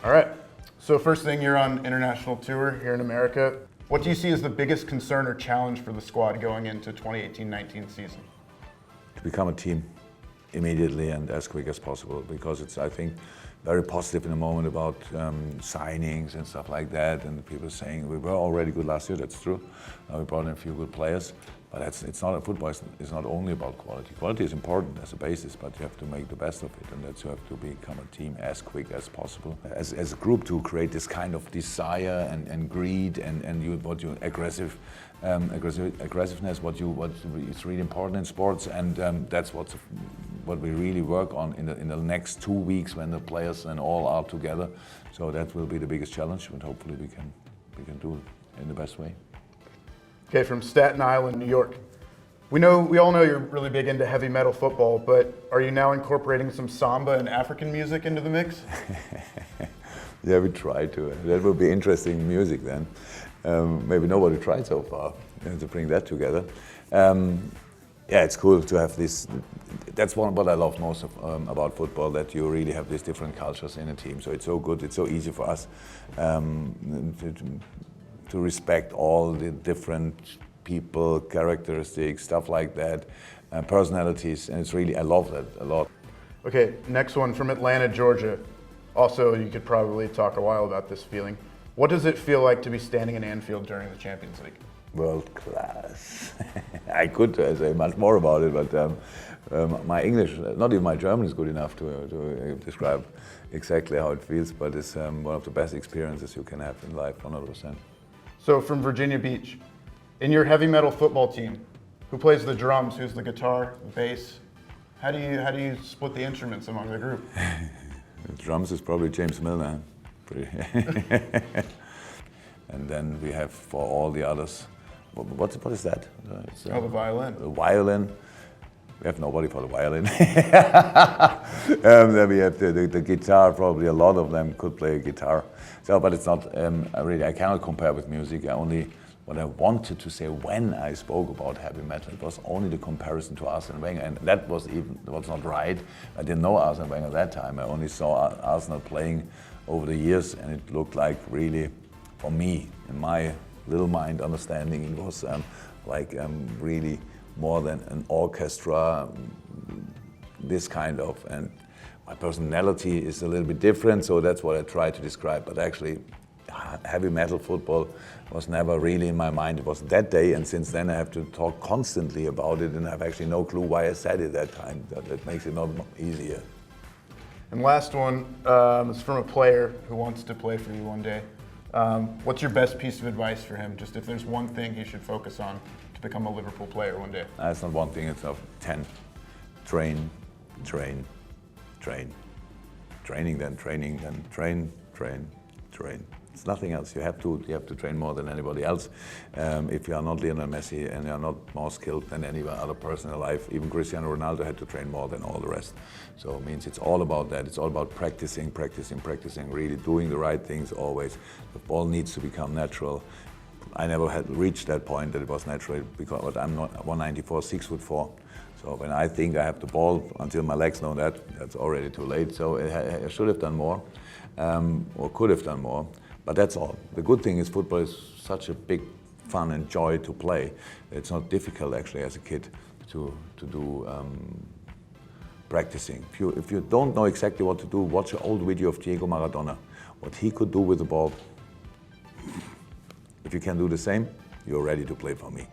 All right. So first thing, you're on international tour here in America. What do you see as the biggest concern or challenge for the squad going into 2018-19 season? To become a team immediately and as quick as possible, because it's, I think, very positive in the moment about signings and stuff like that, and people saying we were already good last year. That's true. We brought in a few good players, but it's not a football. It's not only about quality. Quality is important as a basis, but you have to make the best of it, and that's you have to become a team as quick as possible, as a group, to create this kind of desire and greed and aggressiveness. What is really important in sports, and that's what we really work on in the next 2 weeks when the players and all are together. So that will be the biggest challenge, but hopefully we can do it in the best way. Okay, from Staten Island, New York. We all know you're really big into heavy metal football, but are you now incorporating some samba and African music into the mix? Yeah, we try to. That would be interesting music then. Maybe nobody tried so far to bring that together. Yeah, it's cool to have this. That's what I love most about football, that you really have these different cultures in a team. So it's so good, it's so easy for us to respect all the different people, characteristics, stuff like that, personalities, and it's really, I love that a lot. Okay, next one from Atlanta, Georgia. Also, you could probably talk a while about this feeling. What does it feel like to be standing in Anfield during the Champions League? World class. I could say much more about it, but my English, not even my German, is good enough to describe exactly how it feels, but it's one of the best experiences you can have in life, 100%. So from Virginia Beach, in your heavy metal football team, who plays the drums, who's the guitar, the bass? How do you split the instruments among the group? The drums is probably James Milner. And then we have, for all the others, what is that? The violin. The violin. We have nobody for the violin. Then we have the guitar. Probably a lot of them could play a guitar. So, but it's not I cannot compare with music. What I wanted to say when I spoke about heavy metal, it was only the comparison to Arsene Wenger, and that was not right. I didn't know Arsene Wenger at that time. I only saw Arsenal playing over the years, and it looked like, really, for me, in my little mind understanding, it was really more than an orchestra, this kind of, and my personality is a little bit different, so that's what I try to describe. But actually, heavy metal football was never really in my mind. It was that day, and since then I have to talk constantly about it, and I have actually no clue why I said it that time. That makes it not easier. And last one is from a player who wants to play for you one day. What's your best piece of advice for him? Just if there's one thing he should focus on to become a Liverpool player one day. It's not one thing, it's 10. Train, train, train. Training, then train, train, train. It's nothing else. You have to train more than anybody else. If you are not Lionel Messi and you are not more skilled than any other person in life, even Cristiano Ronaldo had to train more than all the rest. So it means it's all about that. It's all about practicing, really doing the right things always. The ball needs to become natural. I never had reached that point that it was natural, because I'm not 194, 6'4". So when I think I have the ball, until my legs know that, that's already too late. So I should have done more, or could have done more. But that's all. The good thing is football is such a big fun and joy to play. It's not difficult actually as a kid to do practicing. If you don't know exactly what to do, watch an old video of Diego Maradona. What he could do with the ball. If you can do the same, you're ready to play for me.